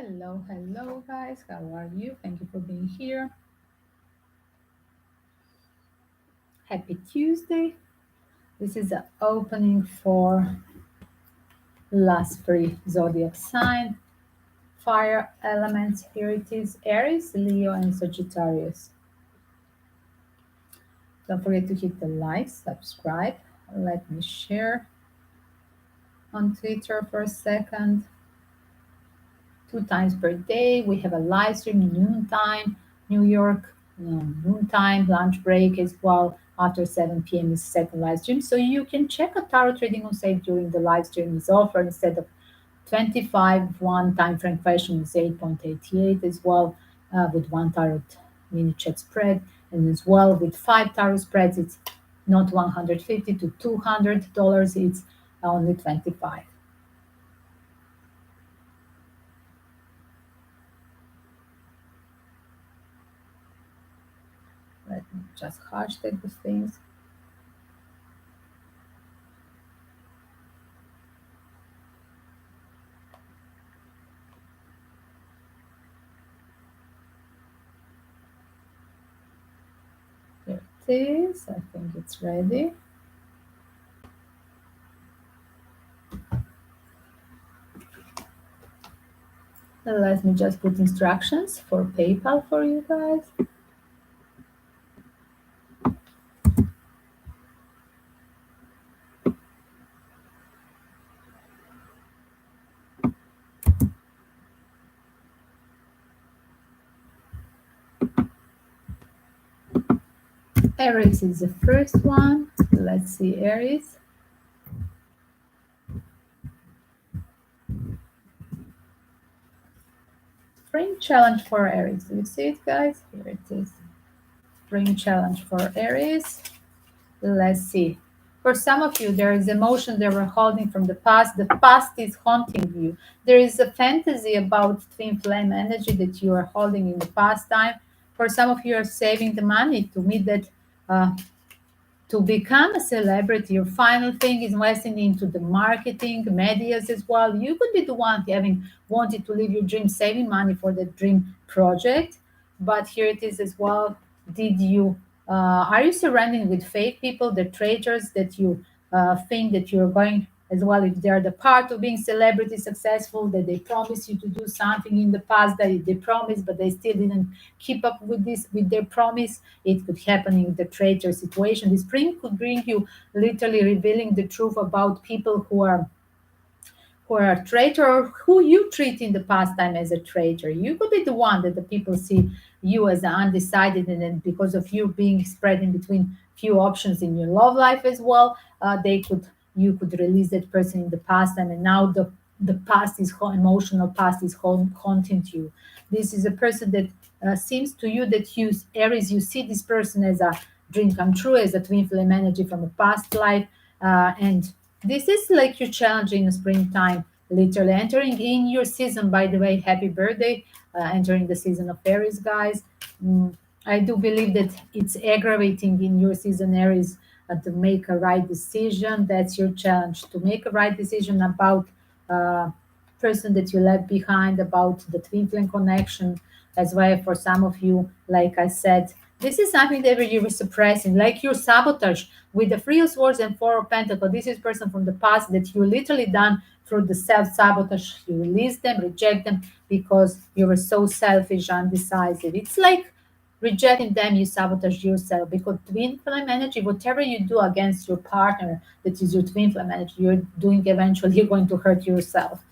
Hello guys, how are you? Thank you for being here. Happy Tuesday. This is the opening for last three zodiac sign, fire elements. Here it is: Aries, Leo, and Sagittarius. Don't forget to hit the like, subscribe. Let me share on Twitter for a second. 2 times per day. We have a live stream noontime, New York, noontime, lunch break as well. After 7 p.m. is second live stream. So you can check a tarot reading on sale during the live stream is offered instead of 25 one time frame question is 8.88 as well, with one tarot mini check spread, and as well with 5 tarot spreads it's not 150 to $200, it's only 25. Let me just hashtag the things. There it is. I think it's ready. Let me just put instructions for PayPal for you guys. Aries is the first one. Let's see, Aries. Spring challenge for Aries. Do you see it, guys? Here it is. Spring challenge for Aries. Let's see. For some of you, there is emotion they were holding from the past. The past is haunting you. There is a fantasy about twin flame energy that you are holding in the past time. For some of you, are saving the money to meet that, to become a celebrity. Your final thing is investing into the marketing, medias as well. You could be the one having wanted to live your dream, saving money for the dream project. But here it is as well. Did you are you surrounding with fake people, the traitors that you think that you're going as well, if they're the part of being celebrity successful, that they promise you to do something in the past that they promised, but they still didn't keep up with this, with their promise. It could happen in the traitor situation. The spring could bring you literally revealing the truth about people who are a traitor, or who you treat in the past time as a traitor. You could be the one that the people see you as undecided, and then because of you being spread in between few options in your love life as well, you could release that person in the past time, and now the past is emotional past is haunting you. This is a person that seems to you that you, Aries, you see this person as a dream come true, as a twin flame energy from a past life, and this is like you challenging the springtime, literally entering in your season. By the way, happy birthday, entering the season of Aries, guys. I do believe that it's aggravating in your season, Aries, to make a right decision. That's your challenge, to make a right decision about person that you left behind, about the twin flame connection as well. For some of you, like I said, this is something that you were suppressing, like your sabotage with the Three of Swords and Four of Pentacles. This is person from the past that you literally done through the self-sabotage. You release them, reject them because you were so selfish, undecisive. It's like rejecting them, you sabotage yourself, because twin flame energy, whatever you do against your partner that is your twin flame energy, you're doing eventually, you're going to hurt yourself.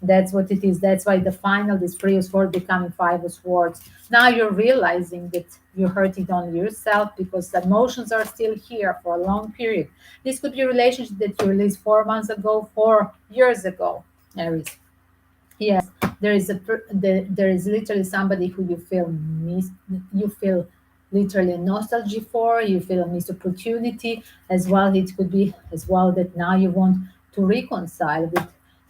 That's what it is. That's why the final, this Three of Swords becoming Five of Swords. Now you're realizing that you're hurting only yourself because the emotions are still here for a long period. This could be a relationship that you released 4 months ago, 4 years ago, Aries. Yes, there is literally somebody who you feel literally nostalgia for, you feel a missed opportunity as well. It could be as well that now you want to reconcile with,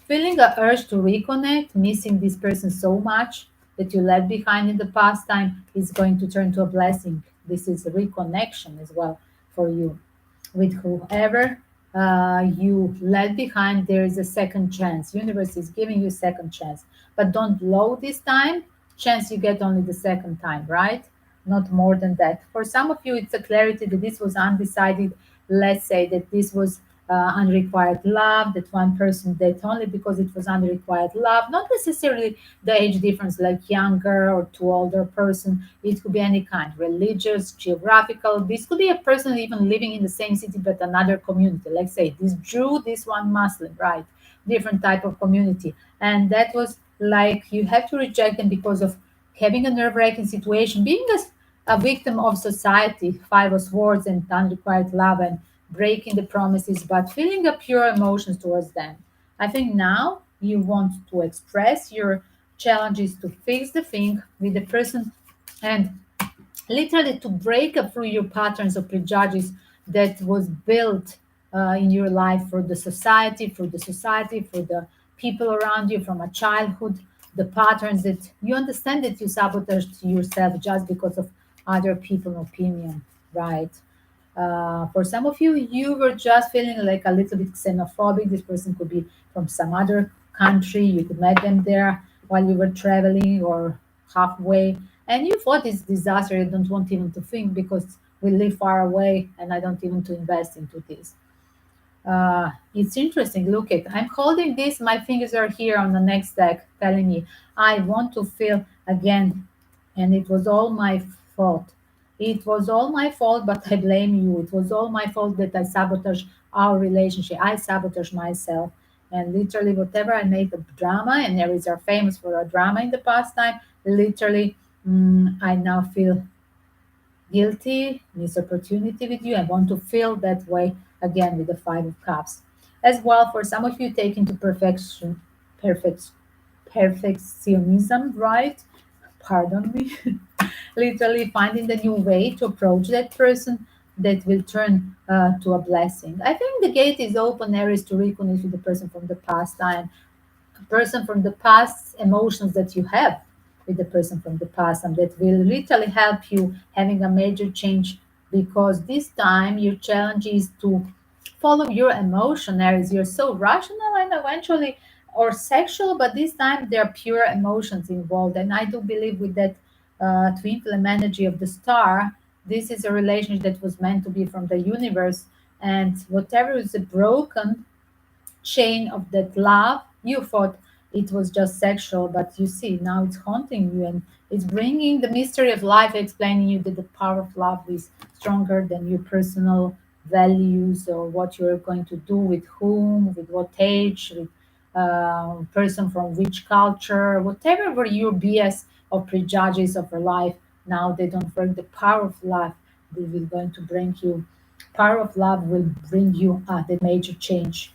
feeling a urge to reconnect, missing this person so much that you left behind in the past time is going to turn to a blessing. This is a reconnection as well for you with whoever you left behind, there is a second chance. Universe is giving you second chance, but don't blow this time. Chance you get only the second time, right? Not more than that. For some of you, it's a clarity that this was undecided. Let's say that this was unrequited love, that one person did only because it was unrequited love, not necessarily the age difference, like younger or too older person. It could be any kind, religious, geographical. This could be a person even living in the same city but another community. Let's say this Jew, this one Muslim, right? Different type of community. And that was like you have to reject them because of having a nerve-wracking situation, being a victim of society, Five of Swords and unrequited love, and breaking the promises, but feeling a pure emotions towards them. I think now you want to express your challenges to fix the thing with the person and literally to break up through your patterns of prejudice that was built in your life for the society, for the people around you from a childhood, the patterns that you understand that you sabotaged yourself just because of other people's opinion, right? For some of you, you were just feeling like a little bit xenophobic. This person could be from some other country. You could met them there while you were traveling or halfway, and you thought it's disaster. I don't want even to think because we live far away, and I don't even to invest into this. It's interesting. Look at I'm holding this. My fingers are here on the next deck, telling me I want to feel again, and it was all my fault. It was all my fault, but I blame you. It was all my fault that I sabotaged our relationship. I sabotaged myself, and literally whatever I made the drama, and Aries are famous for a drama in the past time. Literally, I now feel guilty, missed opportunity with you. I want to feel that way again with the Five of Cups. As well, for some of you, taking to perfect, perfectionism, right? Pardon me. Literally finding the new way to approach that person that will turn to a blessing. I think the gate is open, Aries, to reconnect with the person from the past time, a person from the past, emotions that you have with the person from the past, and that will literally help you having a major change because this time your challenge is to follow your emotion, Aries. You're so rational and eventually or sexual, but this time there are pure emotions involved. And I do believe with that twin flame energy of the star, this is a relationship that was meant to be from the universe. And whatever is broken chain of that love, you thought it was just sexual, but you see now it's haunting you and it's bringing the mystery of life, explaining you that the power of love is stronger than your personal values or what you're going to do with whom, with what age, with person from which culture, whatever were your BS of prejudice of your life. Now they don't work. The power of love will going to bring you. Power of love will bring you the major change.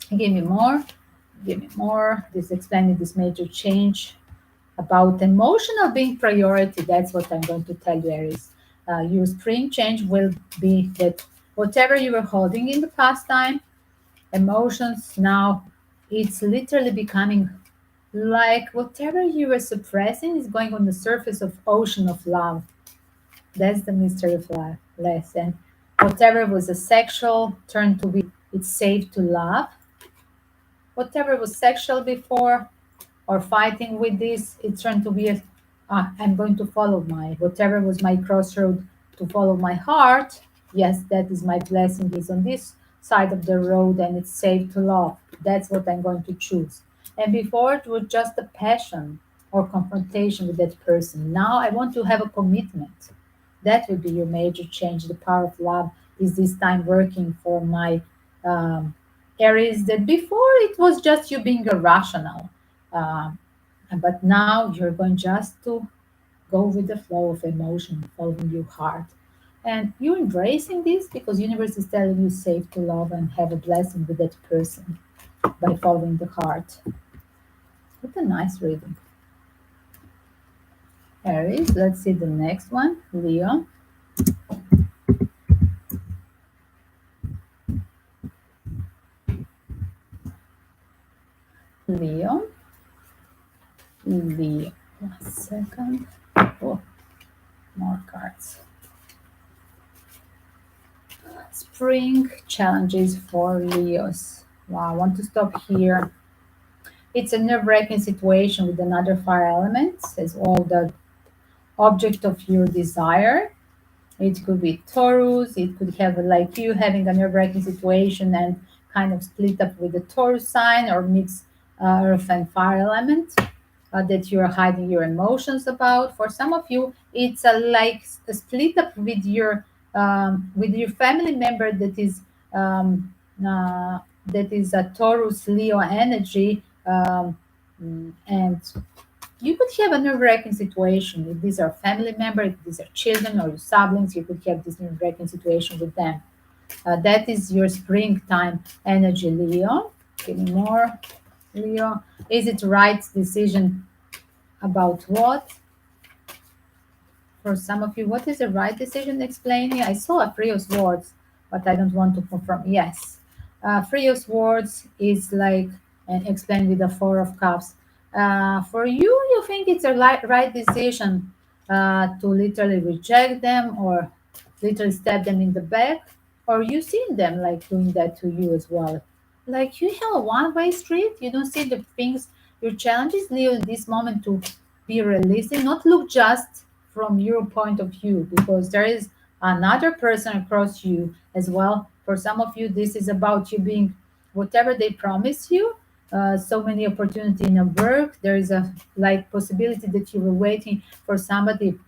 Give me more. Give me more. This explaining this major change about emotional being priority. That's what I'm going to tell you, Aries. Your spring change will be that whatever you were holding in the past time, emotions now, it's literally becoming like whatever you were suppressing is going on the surface of ocean of love. That's the mystery of life lesson. Whatever was a sexual turned to be it's safe to love. Whatever was sexual before or fighting with this, it turned to be I'm going to follow my whatever was my crossroad to follow my heart. Yes, that is my blessing is on this side of the road and it's safe to love. That's what I'm going to choose. And before it was just a passion or confrontation with that person. Now I want to have a commitment. That will be your major change. The power of love is this time working for my um, Aries that before it was just you being irrational. Um, but now you're going just to go with the flow of emotion, following your heart. And you're embracing this because universe is telling you safe to love and have a blessing with that person by following the heart. What a nice reading. Aries, let's see the next one. Leo. Leo. Leo. 1 second. Oh, more cards. Spring challenges for Leos. Wow, I want to stop here. It's a nerve-wracking situation with another fire element, as all the object of your desire. It could be Taurus. It could have like you having a nerve-wracking situation and kind of split up with the Taurus sign or mix earth and fire element that you're hiding your emotions about. For some of you, it's a like a split up with your family member that is a Taurus Leo energy, and you could have a nerve-wracking situation. If these are family members, if these are children or your siblings, you could have this nerve-wracking situation with them. That is your springtime energy, Leo. Give me more, Leo. Is it right decision about what? For some of you, what is the right decision? Explaining. I saw a Three of Swords, but I don't want to confirm. Yes, Three of Swords is like explained with the Four of Cups. For you, you think it's a right decision to literally reject them or literally stab them in the back, or you seen them like doing that to you as well. Like you have a one-way street. You don't see the things, your challenges, Leo, in this moment to be realistic, not look just from your point of view, because there is another person across you as well. For some of you, this is about you being whatever they promise you. So many opportunity in a work. There is a like possibility that you were waiting for somebody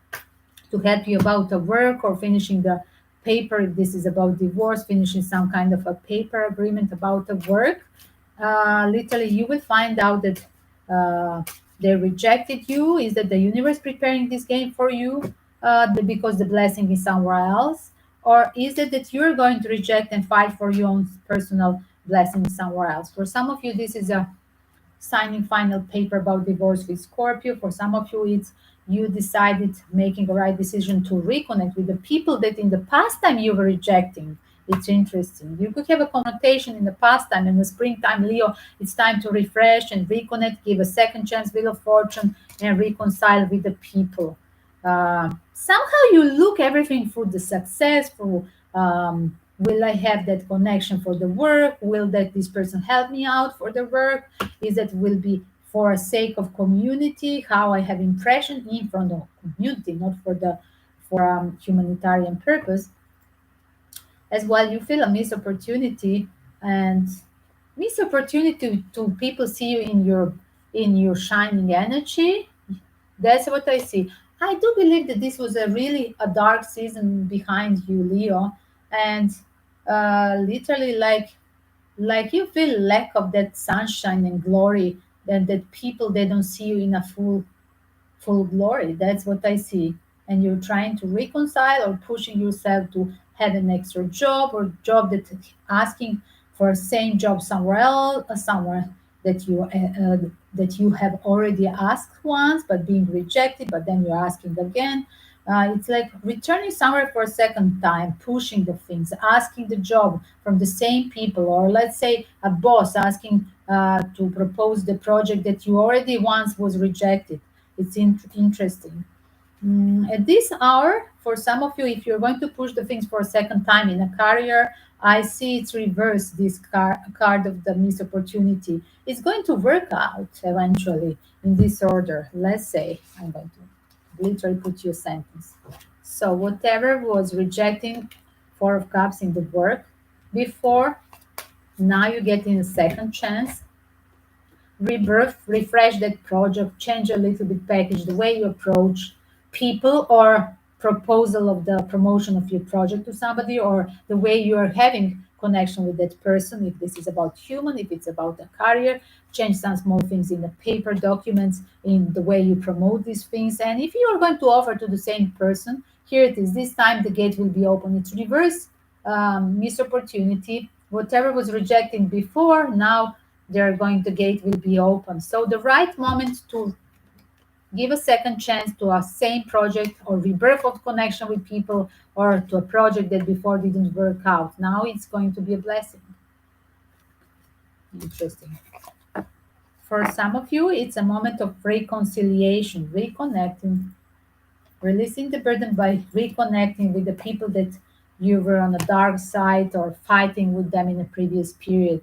to help you about a work or finishing the paper. If this is about divorce, finishing some kind of a paper agreement about a work, literally you will find out that uh, they rejected you. Is that the universe preparing this game for you because the blessing is somewhere else? Or is it that you're going to reject and fight for your own personal blessing somewhere else? For some of you, this is a signing final paper about divorce with Scorpio. For some of you, it's you decided making a right decision to reconnect with the people that in the past time you were rejecting. It's interesting. You could have a connotation in the past time. In the springtime, Leo, it's time to refresh and reconnect, give a second chance, Wheel of Fortune, and reconcile with the people. Somehow you look everything for the success, for will I have that connection for the work? Will that this person help me out for the work? Is that will be for a sake of community, how I have impression in front of community, not for the for humanitarian purpose. As well, you feel a missed opportunity and missed opportunity to people see you in your shining energy. That's what I see. I do believe that this was a really a dark season behind you, Leo, and literally like you feel lack of that sunshine and glory, that people they don't see you in a full glory. That's what I see. And you're trying to reconcile or pushing yourself to have an extra job or job that asking for a same job somewhere else, somewhere that you have already asked once but being rejected, but then you're asking again. It's like returning somewhere for a second time, pushing the things, asking the job from the same people, or let's say a boss asking to propose the project that you already once was rejected. It's interesting. At this hour, for some of you, if you're going to push the things for a second time in a career, I see it's reverse this card of the missed opportunity. It's going to work out eventually in this order. Let's say, I'm going to literally put you a sentence. So, whatever was rejecting Four of Cups in the work before, now you're getting a second chance, rebirth, refresh that project, change a little bit package, the way you approach people or proposal of the promotion of your project to somebody or the way you are having connection with that person. If this is about human, if it's about a career, change some small things in the paper documents, in the way you promote these things. And if you are going to offer to the same person, here it is. This time the gate will be open. It's reverse missed opportunity. Whatever was rejected before, now they're going the gate will be open. So the right moment to give a second chance to a same project or rebirth of connection with people or to a project that before didn't work out. Now it's going to be a blessing. Interesting. For some of you, it's a moment of reconciliation, reconnecting, releasing the burden by reconnecting with the people that you were on the dark side or fighting with them in a previous period.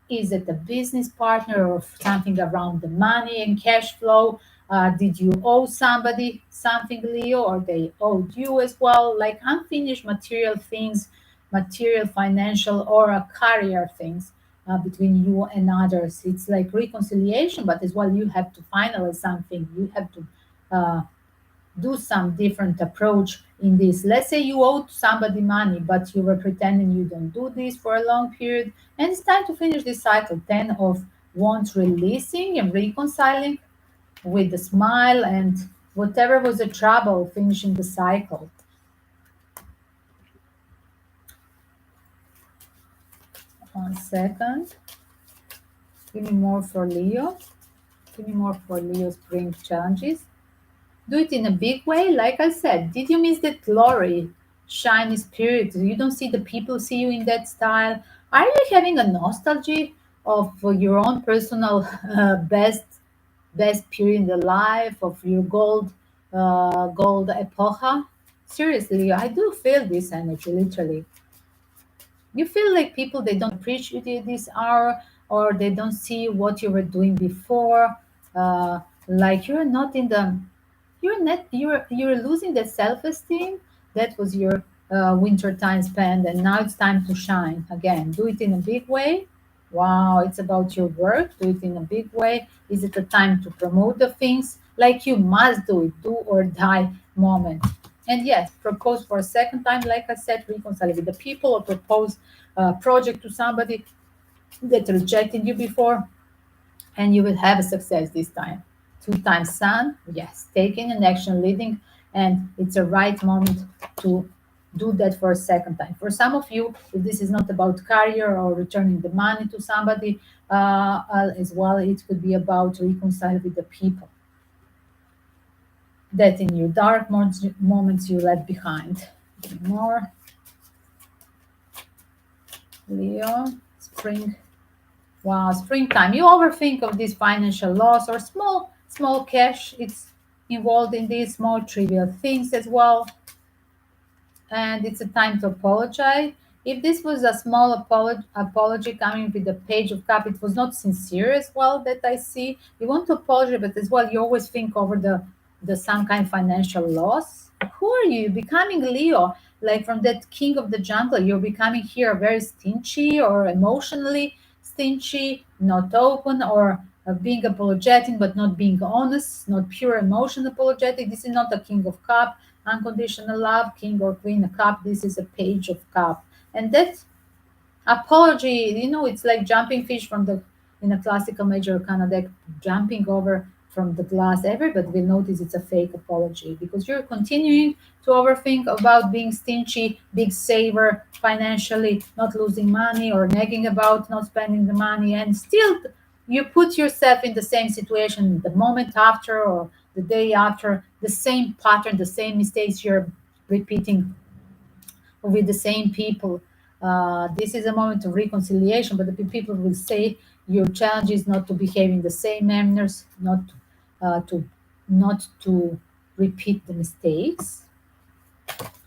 Is it a business partner or something around the money and cash flow? Did you owe somebody something, Leo, or they owed you as well? Like unfinished material things, material, financial, or career things between you and others. It's like reconciliation, but as well, you have to finalize something. You have to uh, do some different approach in this. Let's say you owed somebody money, but you were pretending you don't do this for a long period, and it's time to finish this cycle. 10 of Wands, releasing and reconciling with a smile, and whatever was the trouble, finishing the cycle. One second. Give me more for Leo. Give me more for Leo spring challenges. Do it in a big way. Like I said, did you miss that glory, shiny spirit? You don't see the people see you in that style. Are you having a nostalgia of your own personal best period in the life of your gold epocha? Seriously, I do feel this energy literally. You feel like people, they don't appreciate you this hour, or they don't see what you were doing before. Like you're losing the self-esteem. That was your winter time spent, and now it's time to shine again. Do it in a big way. Wow, it's about your work. Do it in a big way. Is it a time to promote the things? Like you must do it, do or die moment. And yes, propose for a second time, like I said, reconcile with the people, or propose a project to somebody that rejected you before, and you will have a success this time. Two times sun, yes, taking an action, leading, and it's a right moment to do that for a second time. For some of you, if this is not about career or returning the money to somebody, as well, it could be about reconcile with the people that in your dark moments you left behind. More Leo, spring. Wow, springtime. You overthink of this financial loss or small cash. It's involved in these small trivial things as well. And it's a time to apologize. If this was a small apology coming with the Page of Cup, it was not sincere as well that I see. You want to apologize, but as well, you always think over the some kind of financial loss. Who are you? Becoming Leo, like from that King of the Jungle, you're becoming here very stingy or emotionally stingy, not open, or being apologetic but not being honest, not pure emotion apologetic. This is not a King of Cup unconditional love, king or queen, a cup. This is a page of cup. And that apology, it's like jumping fish from the in a classical major arcana deck, jumping over from the glass. Everybody will notice it's a fake apology because you're continuing to overthink about being stingy, big saver financially, not losing money, or nagging about not spending the money, and still you put yourself in the same situation the moment after or the day after, the same pattern, the same mistakes you're repeating with the same people. This is a moment of reconciliation, but the people will say your challenge is not to behave in the same manners, to not to repeat the mistakes,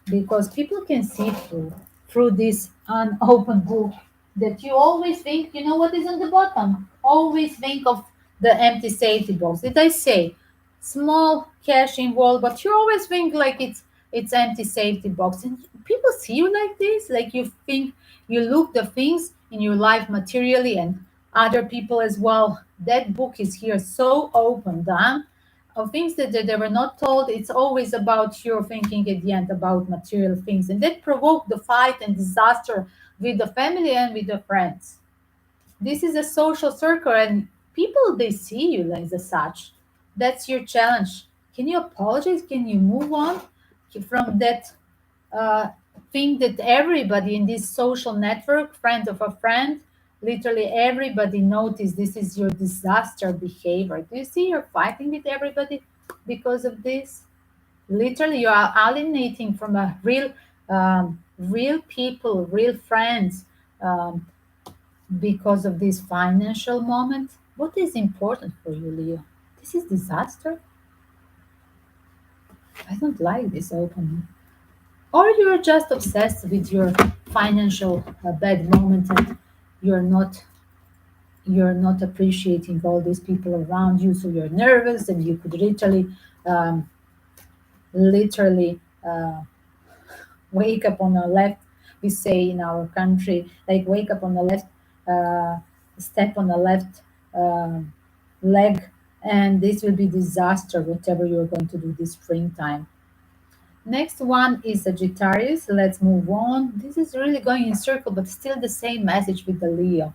because people can see through this unopened book that you always think you know what is on the bottom. Always think of the empty safety box. Did I say small cash involved? But you always think like it's empty safety box, and people see you like this. Like you think you look the things in your life materially, and other people as well. That book is here so open, done of things that they were not told. It's always about your thinking at the end about material things, and that provoked the fight and disaster with the family and with the friends. This is a social circle, and people, they see you as such. That's your challenge. Can you apologize? Can you move on from that uh, thing that everybody in this social network, friend of a friend, literally everybody noticed this is your disaster behavior. Do you see you're fighting with everybody because of this? Literally, you are alienating from a real people, real friends, um, because of this financial moment. What is important for you, Leo? This is disaster. I don't like this opening. or you're just obsessed with your financial bad moment, and you're not you're not appreciating all these people around you, so you're nervous, and you could um, literally wake up on the left, we say in our country, like wake up on the left, uh, step on the left um leg, and this will be disaster whatever you're going to do this springtime. Next one is Sagittarius. Let's move on. This is really going in circle, but still the same message with the Leo.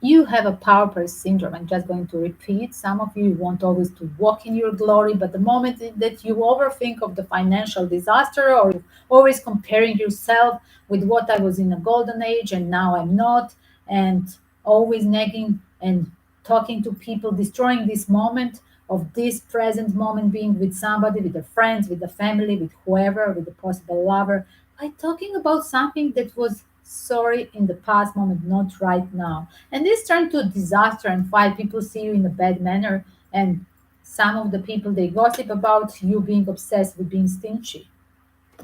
You have a power play syndrome. I'm just going to repeat. Some of you want always to walk in your glory, but the moment that you overthink of the financial disaster, or you're always comparing yourself with what I was in a golden age and now I'm not, and always nagging and talking to people, destroying this moment of this present moment, being with somebody, with the friends, with the family, with whoever, with the possible lover, by talking about something that was sorry in the past moment, not right now. And this turned to a disaster and fight. People see you in a bad manner, and some of the people they gossip about you being obsessed with being stingy.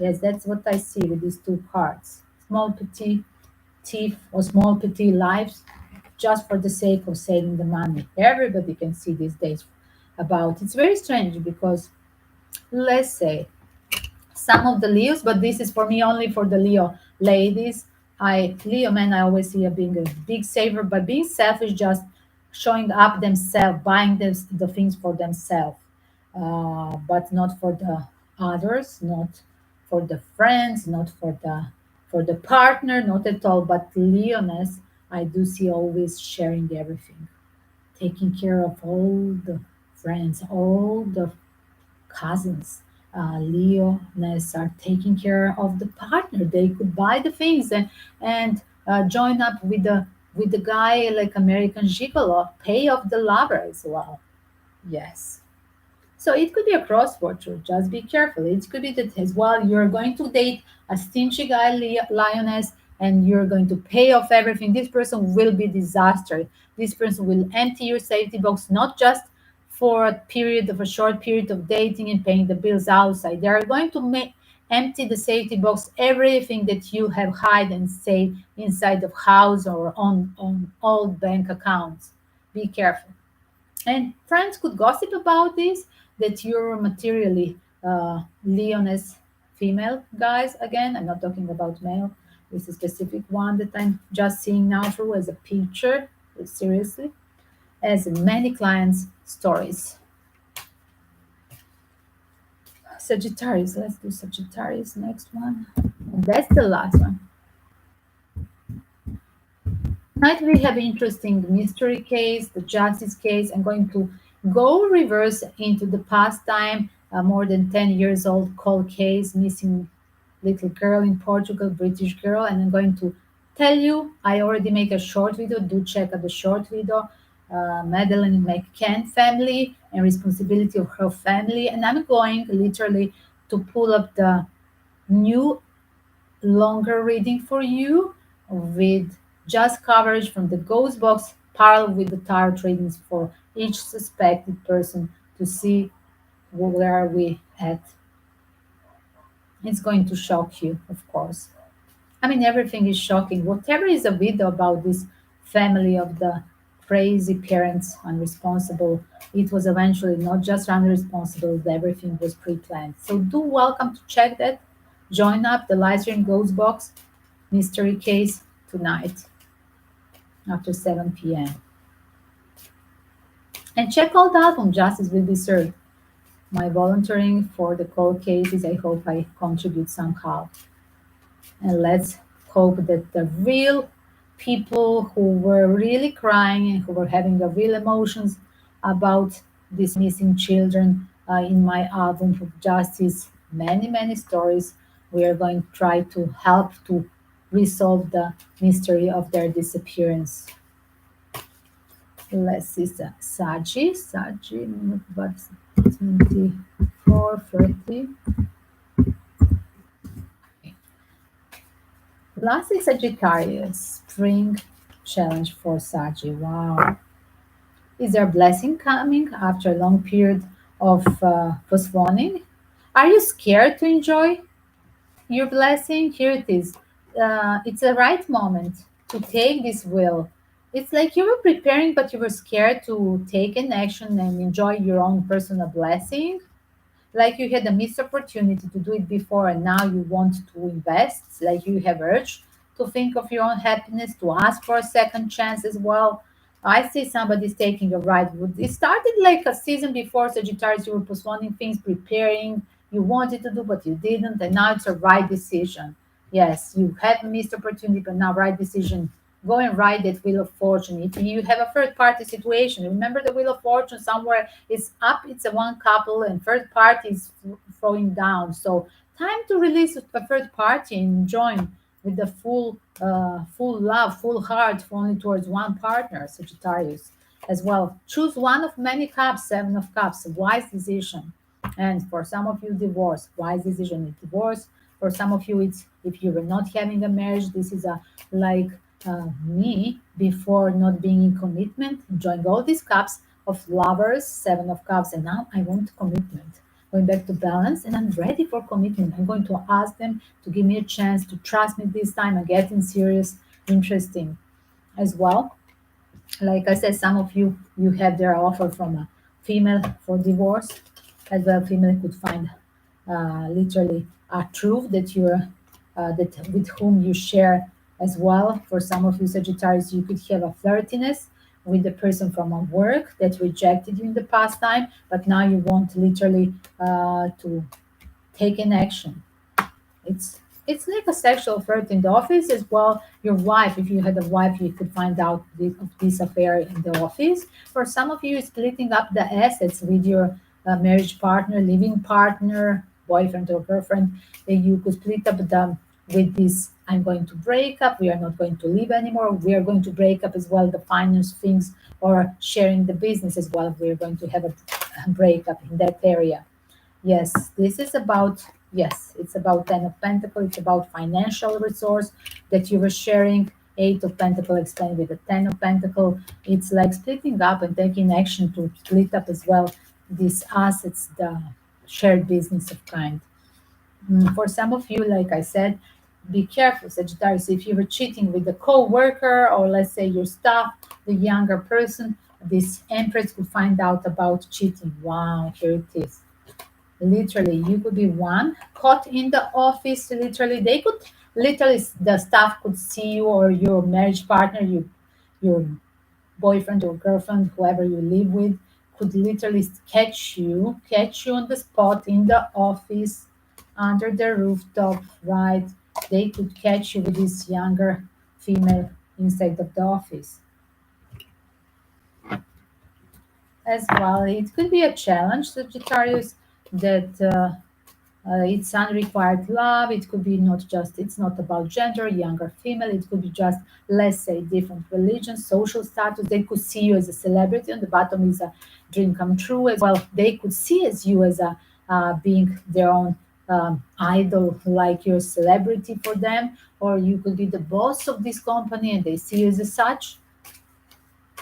Yes, that's what I see with these two cards. Small petty thief or small petty lives just for the sake of saving the money. Everybody can see these days about. It's very strange because let's say some of the Leos, but this is for me only for the Leo ladies. Leo men, I always see a being a big saver, but being selfish, just showing up themselves, buying the things for themselves, but not for the others, not for the friends, not for the partner, not at all. But Leoness, I do see always sharing everything, taking care of all the friends, all the cousins. Leoness are taking care of the partner. They could buy the things and join up with the guy like American Gigolo, pay off the lover as well. Yes. So it could be a crossword too. Just be careful. It could be that as well you're going to date a stingy guy, lioness, and you're going to pay off everything. This person will be disaster. This person will empty your safety box, not just for a short period of dating and paying the bills outside. They are going to make empty the safety box, everything that you have hide and saved inside of house or on old bank accounts. Be careful. And friends could gossip about this, that you're materially Leoness female guys. Again, I'm not talking about male. This is a specific one that I'm just seeing now through as a picture, seriously, as many clients' stories. Sagittarius, let's do Sagittarius next one. And that's the last one. Tonight we have interesting mystery case, the justice case. I'm going to go reverse into the past time, a more than 10 years old cold case, missing little girl in Portugal, British girl, and I'm going to tell you, I already make a short video, do check out the short video, Madeline McCann family and responsibility of her family, and I'm going literally to pull up the new longer reading for you with just coverage from the ghost box parallel with the tarot readings for each suspected person to see where are we at. It's going to shock you, of course. I mean, everything is shocking. Whatever is a video about this family of the crazy parents, unresponsible, it was eventually not just unresponsible, everything was pre planned. So, do welcome to check that. Join up the live stream Ghost Box mystery case tonight after 7 p.m. And check out the album Justice Will Be Served. My volunteering for the cold cases, I hope I contribute somehow. And let's hope that the real people who were really crying and who were having the real emotions about these missing children in my album of justice, many stories, we are going to try to help to resolve the mystery of their disappearance. Let's see, Sagi, but 24:30. Last is Sagittarius, spring challenge for Sagi. Wow. Is there a blessing coming after a long period of postponing? Are you scared to enjoy? Your blessing, here it is. It's the right moment to take this will. It's like you were preparing, but you were scared to take an action and enjoy your own personal blessing. Like you had a missed opportunity to do it before and now you want to invest, like you have urge to think of your own happiness, to ask for a second chance as well. I see somebody's taking a ride. It started like a season before, Sagittarius. You were postponing things, preparing, you wanted to do but you didn't, and now it's a right decision. Yes, you have a missed opportunity, but now right decision. Go and ride that wheel of fortune. If you have a third party situation, remember the wheel of fortune somewhere is up, it's a one couple, and third party is throwing down. So time to release a third party and join with the full love, full heart only towards one partner, Sagittarius. As well, choose one of many cups, seven of cups, wise decision. And for some of you, divorce, wise decision is divorce. For some of you, it's if you were not having a marriage, this is a like me before not being in commitment, enjoying all these cups of lovers, seven of cups, and now I want commitment. Going back to balance, and I'm ready for commitment. I'm going to ask them to give me a chance to trust me this time and getting serious, interesting as well. Like I said, some of you have their offer from a female for divorce. As well, female could find literally a truth that you're that with whom you share as well. For some of you Sagittarius, you could have a flirtiness with the person from a work that rejected you in the past time, but now you want literally to take an action. It's like a sexual flirt in the office as well. Your wife, if you had a wife, you could find out of this affair in the office. For some of you, splitting up the assets with your marriage partner, living partner, boyfriend or girlfriend. You could split up the with this. I'm going to break up. We are not going to live anymore. We are going to break up as well. The finance things or sharing the business as well. We are going to have a breakup in that area. Yes, this is about, yes, it's about Ten of Pentacle. It's about financial resource that you were sharing. Eight of Pentacle explained with the Ten of Pentacle. It's like splitting up and taking action to split up as well these assets, the shared business of kind. For some of you, like I said, be careful, Sagittarius. If you were cheating with a co-worker or let's say your staff, the younger person, this Empress could find out about cheating. Wow, here it is. Literally, you could be one caught in the office. Literally, they could literally the staff could see you or your marriage partner, your boyfriend or girlfriend, whoever you live with, could literally catch you on the spot in the office, under the rooftop, right? They could catch you with this younger female inside of the office as well. It could be a challenge, Sagittarius, that it's unrequired love. It could be not just, it's not about gender, younger female. It could be just, let's say, different religion, social status. They could see you as a celebrity. On the bottom is a dream come true as well. They could see as you as a being their own idol, like you're a celebrity for them, or you could be the boss of this company and they see you as such.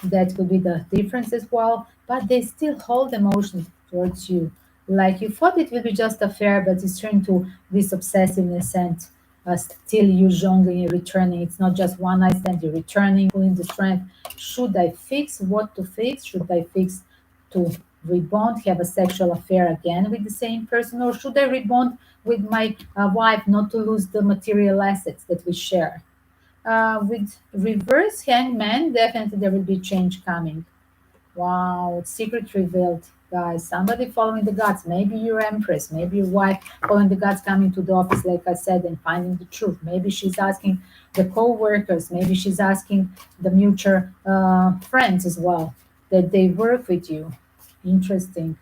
That could be the difference as well, but they still hold emotions towards you. Like you thought it would be just a fair, but it's turned to this obsessiveness and still you jongling, you're returning. It's not just one night stand, you're returning, pulling the strength. Should I fix what to fix? Should I fix to rebond, have a sexual affair again with the same person, or should I rebond with my wife not to lose the material assets that we share? With reverse hangman, definitely there will be change coming. Wow, secret revealed, guys. Somebody following the gods. Maybe your empress, maybe your wife following the gods coming to the office, like I said, and finding the truth. Maybe she's asking the co-workers. Maybe she's asking the mutual friends as well that they work with you. Interesting.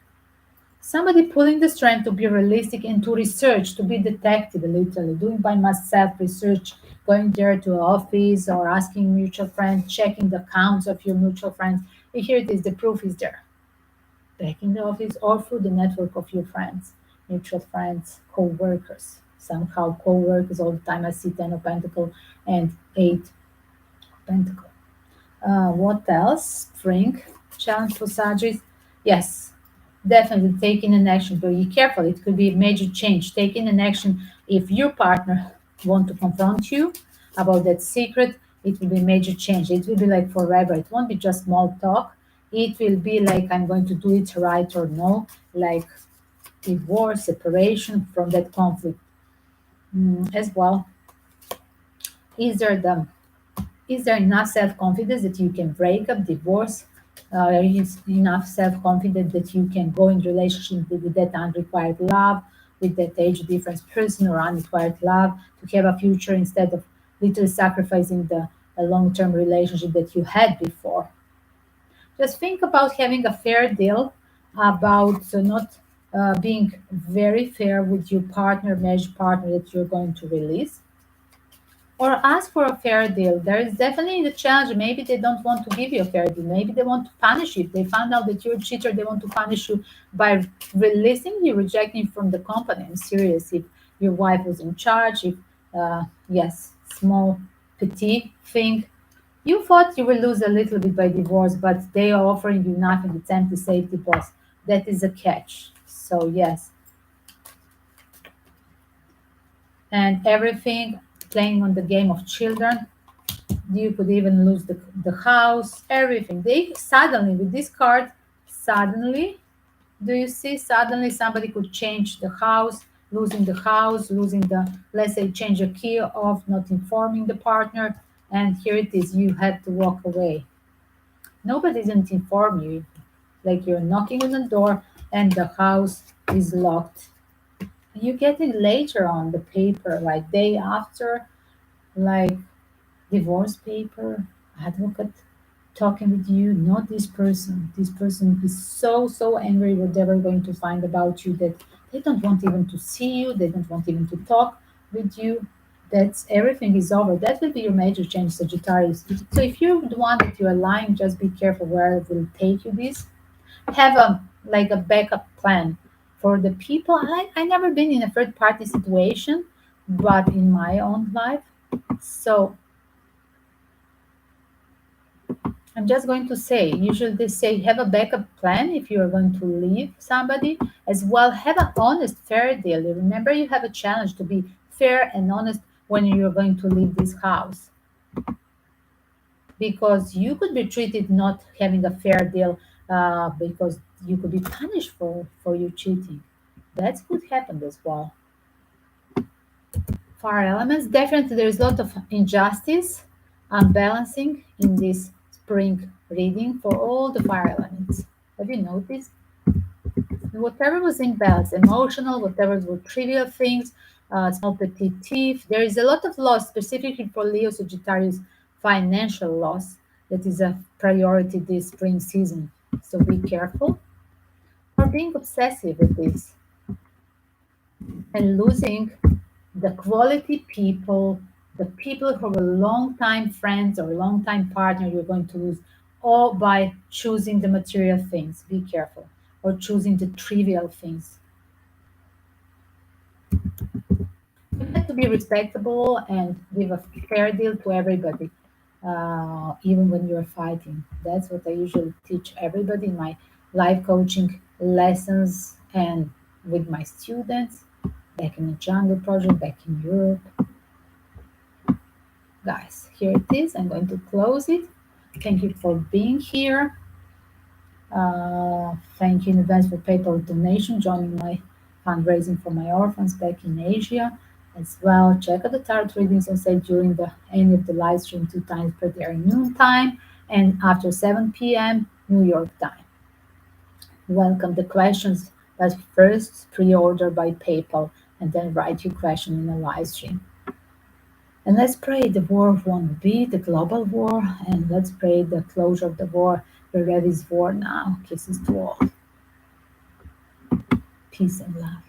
Somebody pulling the strength to be realistic and to research, to be detective, literally doing by myself research, going there to office or asking mutual friends, checking the accounts of your mutual friends. Here it is, the proof is there. Back in the office or through the network of your friends, mutual friends, co-workers. Somehow co-workers all the time. I see Ten of Pentacle and Eight of Pentacle. What else? Spring challenge for Sagittarius. Yes, definitely taking an action, but be careful. It could be a major change. Taking an action if your partner want to confront you about that secret, it will be major change. It will be like forever. It won't be just small talk. It will be like I'm going to do it right or no, like divorce, separation from that conflict. As well. Is there enough self-confidence that you can break up, divorce? Is enough self-confidence that you can go in relationship with that unrequired love, with that age difference person or unrequired love, to have a future instead of literally sacrificing the a long-term relationship that you had before? Just think about having a fair deal, about not being very fair with your partner, marriage partner that you're going to release, or ask for a fair deal. There is definitely the challenge. Maybe they don't want to give you a fair deal. Maybe they want to punish you. If they found out that you're a cheater, they want to punish you by releasing you, rejecting from the company. I'm serious. If your wife was in charge, if, yes, small, petite thing, you thought you will lose a little bit by divorce, but they are offering you nothing. It's empty safety box. That is a catch. So, yes. And everything playing on the game of children, you could even lose the house, everything. They suddenly, with this card, suddenly, do you see? Suddenly somebody could change the house, losing the, let's say, change a key off, not informing the partner. And here it is, you had to walk away. Nobody didn't inform you. Like you're knocking on the door and the house is locked. You get it later on the paper, like day after, like divorce paper, advocate talking with you, not this person. This person is so angry what they're going to find about you that they don't want even to see you, they don't want even to talk with you. That's everything is over. That will be your major change, Sagittarius. So if you're the one that you're lying, just be careful where it will take you this. Have a like a backup plan for the people. I never been in a third party situation, but in my own life. So I'm just going to say, usually they say have a backup plan if you are going to leave somebody, as well have an honest, fair deal. Remember, you have a challenge to be fair and honest when you're going to leave this house, because you could be treated not having a fair deal, because you could be punished for you cheating. That could happen as well. Fire elements, definitely there is a lot of injustice, unbalancing in this spring reading for all the fire elements. Have you noticed? Whatever was imbalanced, emotional, whatever were trivial things, small petite thief, there is a lot of loss, specifically for Leo Sagittarius, financial loss that is a priority this spring season. So be careful for being obsessive with this and losing the quality people, the people who are long-time friends or long-time partner, you're going to lose all by choosing the material things. Be careful. Or choosing the trivial things. You have to be respectable and give a fair deal to everybody, even when you're fighting. That's what I usually teach everybody in my life coaching lessons and with my students back in the jungle project, back in Europe. Guys, here it is. I'm going to close it. Thank you for being here. Thank you in advance for PayPal donation, joining my fundraising for my orphans back in Asia. As well, check out the tarot readings on sale during the end of the live stream 2 times per day noon time and after 7 p.m. New York time. Welcome the questions, but first pre-order by PayPal and then write your question in a live stream. And let's pray the war won't be the global war, and let's pray the closure of the war. We're ready for war now. Kisses to all. Peace and love.